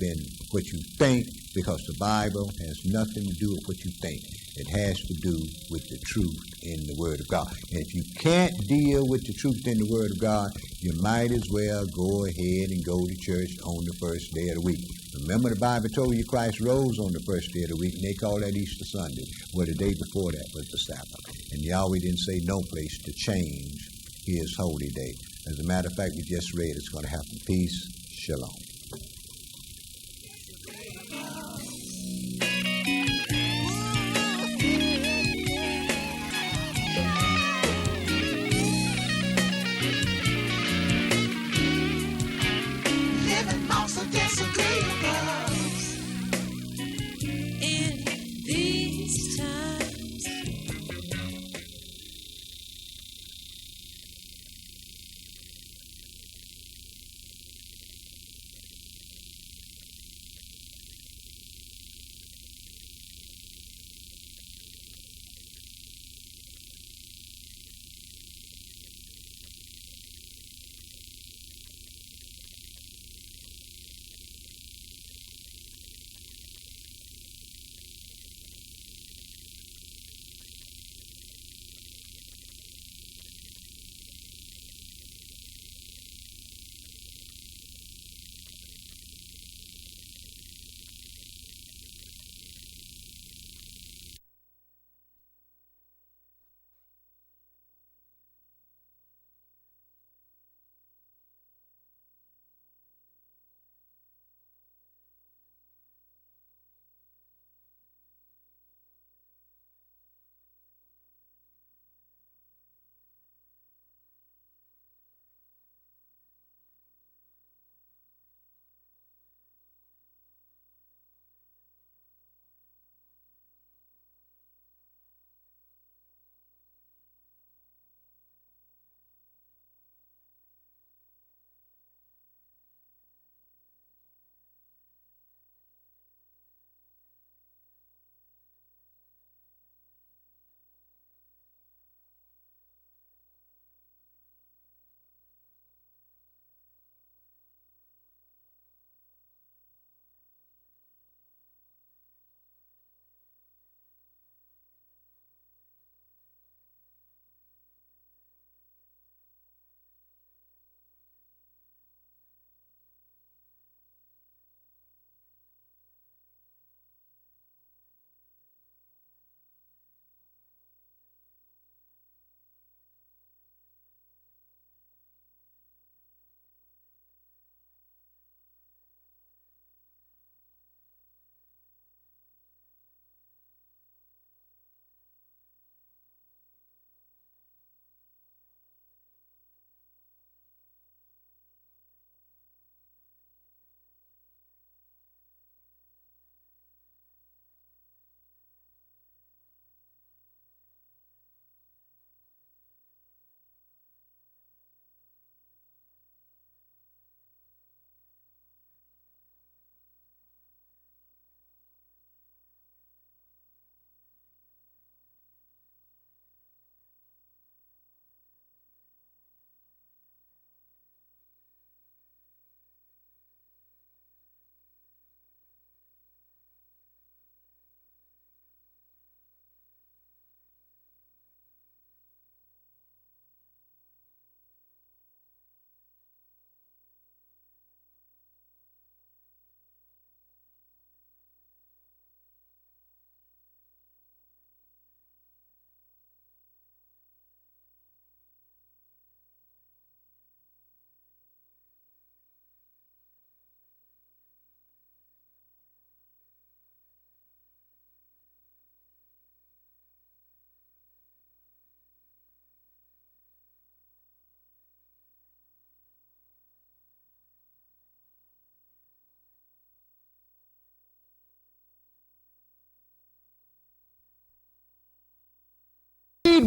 think, because the Bible has nothing to do with what you think. It has to do with the truth in the Word of God. And if you can't deal with the truth in the Word of God, you might as well go ahead and go to church on the first day of the week. Remember, the Bible told you Christ rose on the first day of the week, and they call that Easter Sunday. Well, the day before that was the Sabbath. And Yahweh didn't say no place to change His holy day. As a matter of fact, we just read it's going to happen. Peace. Shalom.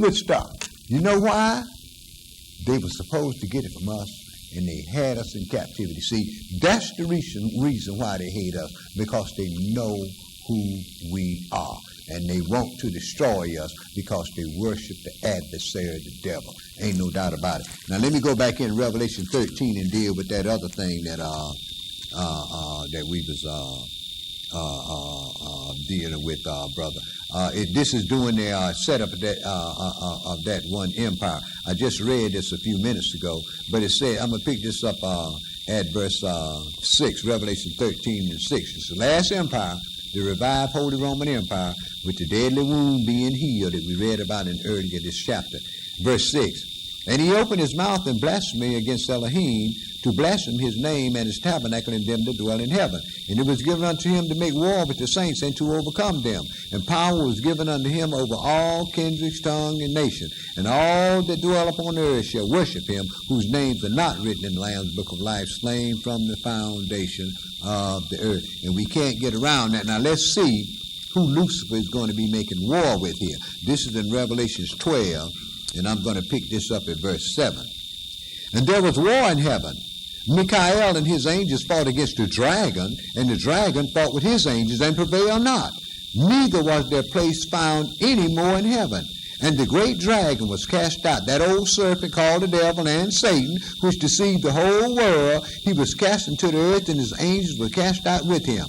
with stuff. You know why? They were supposed to get it from us, and they had us in captivity. See, that's the reason why they hate us, because they know who we are. And they want to destroy us because they worship the adversary, the devil. Ain't no doubt about it. Now let me go back in Revelation 13 and deal with that other thing that we was dealing with, brother. This is doing the setup of that one empire. I just read this a few minutes ago, but it said, I'm going to pick this up at verse 6, Revelation 13 and 6. It's the last empire, the revived Holy Roman Empire, with the deadly wound being healed that we read about in earlier this chapter. Verse 6, and he opened his mouth in blasphemy against Elohim, to blaspheme his name and his tabernacle and them that dwell in heaven. And it was given unto him to make war with the saints and to overcome them. And power was given unto him over all kindreds, tongue, and nation. And all that dwell upon the earth shall worship him, whose names are not written in the Lamb's book of life, slain from the foundation of the earth. And we can't get around that. Now let's see who Lucifer is going to be making war with here. This is in Revelation 12, and I'm going to pick this up at verse 7. And there was war in heaven. Michael and his angels fought against the dragon, and the dragon fought with his angels and prevailed not. Neither was their place found any more in heaven. And the great dragon was cast out, that old serpent called the devil and Satan, which deceived the whole world. He was cast into the earth, and his angels were cast out with him.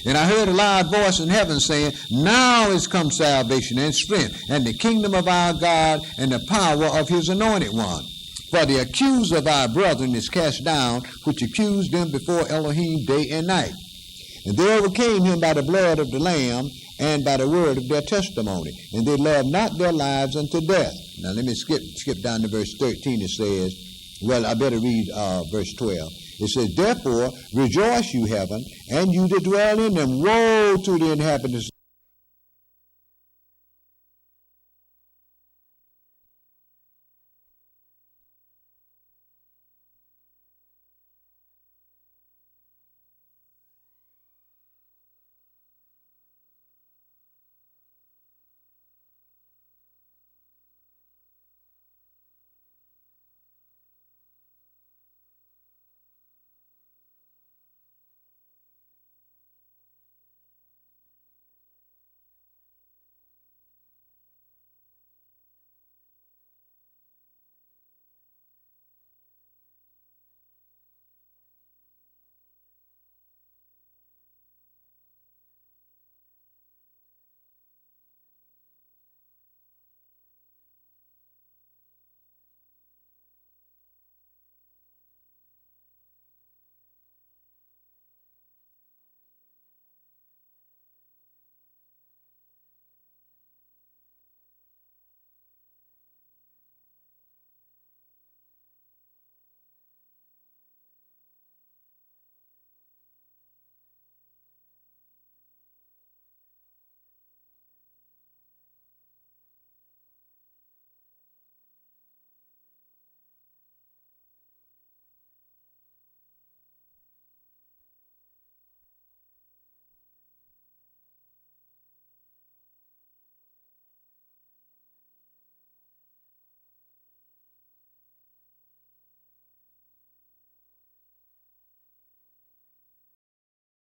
And I heard a loud voice in heaven saying, now is come salvation and strength, and the kingdom of our God, and the power of his anointed one. For the accuser of our brethren is cast down, which accused them before Elohim day and night. And they overcame him by the blood of the Lamb and by the word of their testimony. And they loved not their lives unto death. Now let me skip down to verse 13. It says, well, I better read verse 12. It says, therefore rejoice, you heaven, and you that dwell in them. Woe to the inhabitants